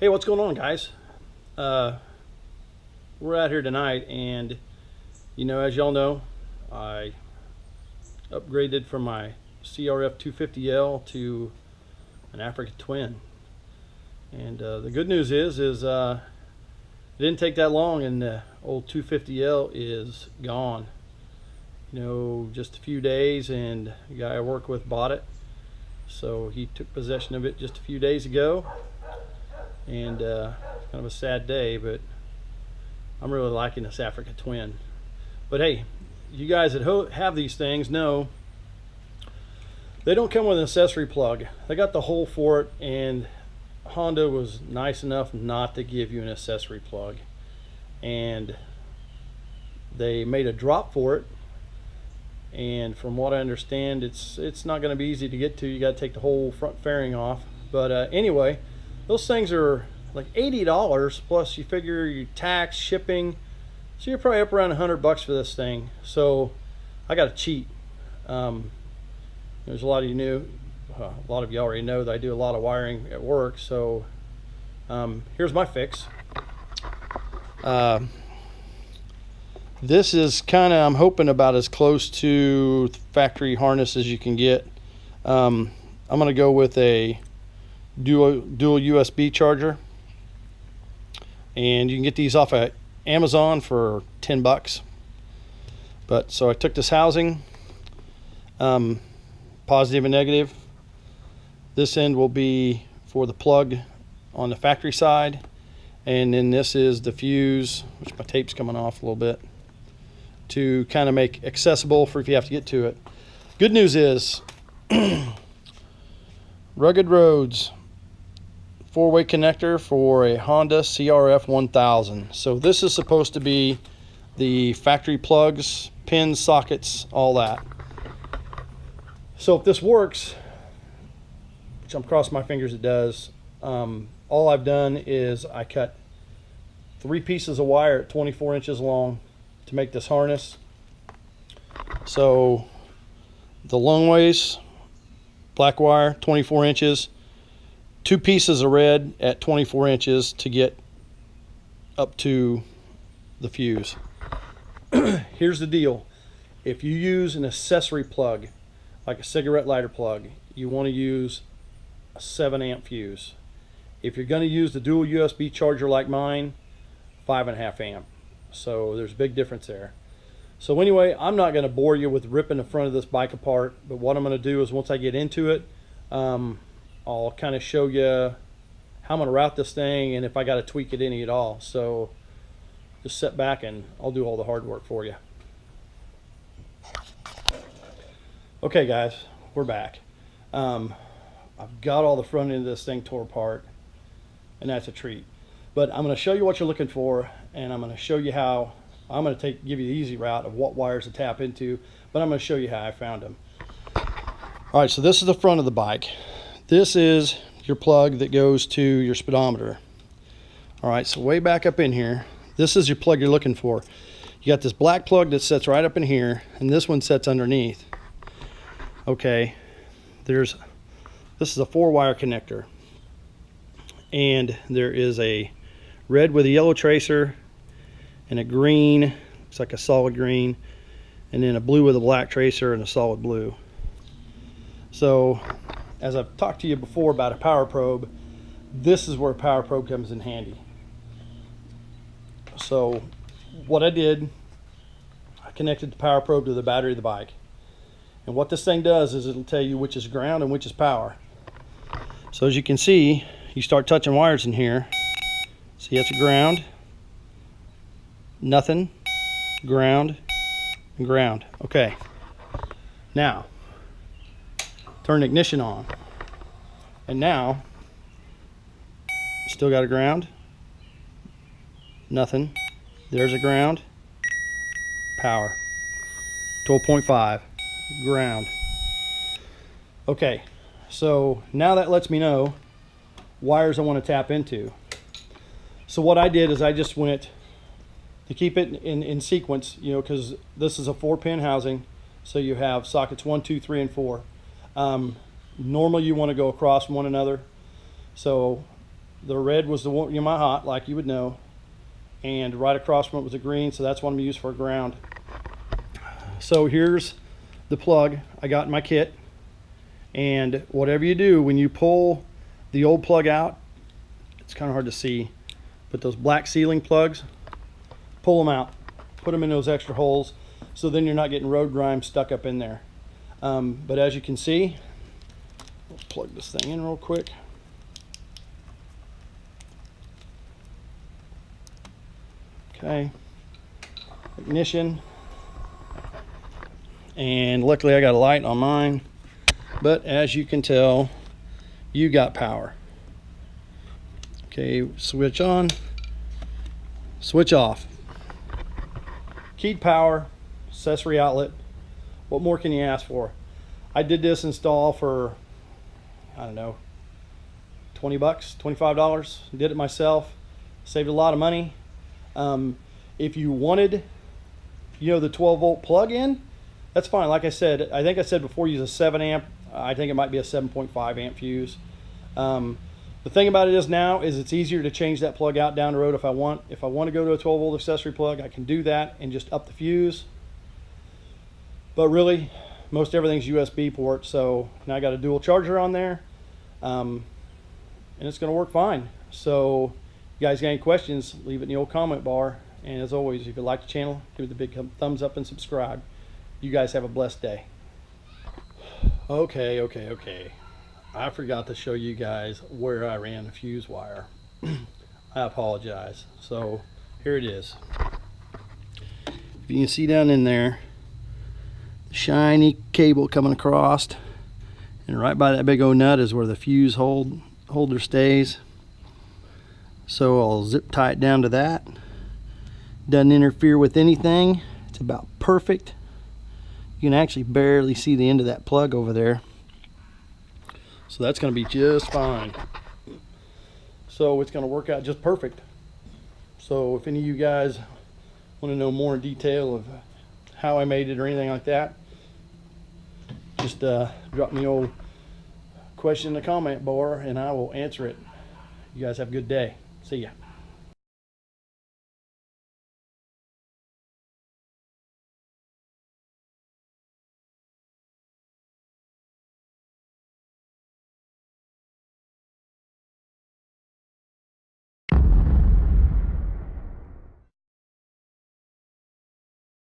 Hey, what's going on, guys? We're out here tonight, and as y'all know, I upgraded from my CRF 250L to an Arica Twin. And the good news is it didn't take that long, and the old 250L is gone. Just a few days, and the guy I work with bought it, so he took possession of it just a few days ago. And kind of a sad day, but I'm really liking this Arica Twin. But hey, you guys that have these things know they don't come with an accessory plug. They got the hole for it, and Honda was nice enough not to give you an accessory plug, and they made a drop for it. And from what I understand, it's not going to be easy to get to. You got to take the whole front fairing off. But anyway, those things are like $80 plus you figure your tax, shipping, so you're probably up around $100 for this thing. So I got to cheat. There's a lot of a lot of you already know that I do a lot of wiring at work. So here's my fix. This is kind of, I'm hoping, about as close to factory harness as you can get. I'm going to go with a dual USB charger, and you can get these off of Amazon for $10. But so I took this housing, positive and negative. This end will be for the plug on the factory side, and then this is the fuse, which my tape's coming off a little bit, to kind of make accessible for if you have to get to it. Good news is rugged roads, 4-way connector for a Honda CRF 1000. So this is supposed to be the factory plugs, pins, sockets, all that. So if this works, which I'm crossing my fingers it does, all I've done is I cut 3 pieces of wire at 24 inches long to make this harness. So the long ways, black wire, 24 inches, 2 pieces of red at 24 inches to get up to the fuse. Here's the deal. If you use an accessory plug, like a cigarette lighter plug, you want to use a 7-amp fuse. If you're going to use the dual USB charger like mine, 5.5 amp. So there's a big difference there. So anyway, I'm not going to bore you with ripping the front of this bike apart, but what I'm going to do is once I get into it, I'll kind of show you how I'm going to route this thing and if I got to tweak it any at all. So just sit back and I'll do all the hard work for you. Okay guys, we're back. I've got all the front end of this thing tore apart, and that's a treat. But I'm going to show you what you're looking for, and I'm going to show you how I'm going to give you the easy route of what wires to tap into, but I'm going to show you how I found them. All right, so this is the front of the bike. This is your plug that goes to your speedometer. All right, so way back up in here, this is your plug you're looking for. You got this black plug that sits right up in here, and this one sits underneath. Okay, this is a 4-wire connector, and there is a red with a yellow tracer and a green, looks like a solid green, and then a blue with a black tracer and a solid blue. So as I've talked to you before about a power probe, this is where a power probe comes in handy. So what I did, I connected the power probe to the battery of the bike, and what this thing does is it'll tell you which is ground and which is power. So as you can see, you start touching wires in here. See, that's a ground, nothing, ground, and ground. Okay, now turn the ignition on, and now still got a ground, nothing, there's a ground, power, 12.5, ground. Okay, so now that lets me know wires I want to tap into. So what I did is I just went to keep it in sequence, because this is a 4-pin housing, so you have sockets 1, 2, 3, and 4. Normally you want to go across one another, so The red was the one, you know, my hot, like you would know, and right across from it was a green, so that's what I'm gonna use for ground. So here's the plug I got in my kit, and whatever you do when you pull the old plug out, it's kind of hard to see, but those black sealing plugs, pull them out, put them in those extra holes, so then you're not getting road grime stuck up in there. But as you can see, let's plug this thing in real quick. Okay, ignition, and luckily I got a light on mine, but as you can tell, you got power. Okay, switch on, switch off. Keyed power, accessory outlet. What more can you ask for? I did this install for, I don't know, 20 bucks, $25. Did it myself, saved a lot of money. If you wanted, you know, the 12-volt plug-in, that's fine. Like I said, I think I said before, use a 7 amp. I think it might be a 7.5 amp fuse. The thing about it is now is it's easier to change that plug out down the road if I want. If I want to go to a 12-volt accessory plug, I can do that and just up the fuse. But really, most everything's USB port, so now I got a dual charger on there, and it's going to work fine. So you guys got any questions, leave it in the old comment bar. And as always, if you like the channel, give it the big thumbs up and subscribe. You guys have a blessed day. Okay. I forgot to show you guys where I ran the fuse wire. I apologize. So here it is. If you can see down in there, the shiny cable coming across, and right by that big old nut is where the fuse holder stays. So I'll zip tie it down to that. Doesn't interfere with anything. It's about perfect. You can actually barely see the end of that plug over there. So that's going to be just fine. So it's going to work out just perfect. So if any of you guys want to know more in detail of how I made it or anything like that, just drop me an old question in the comment bar and I will answer it. You guys have a good day. See ya.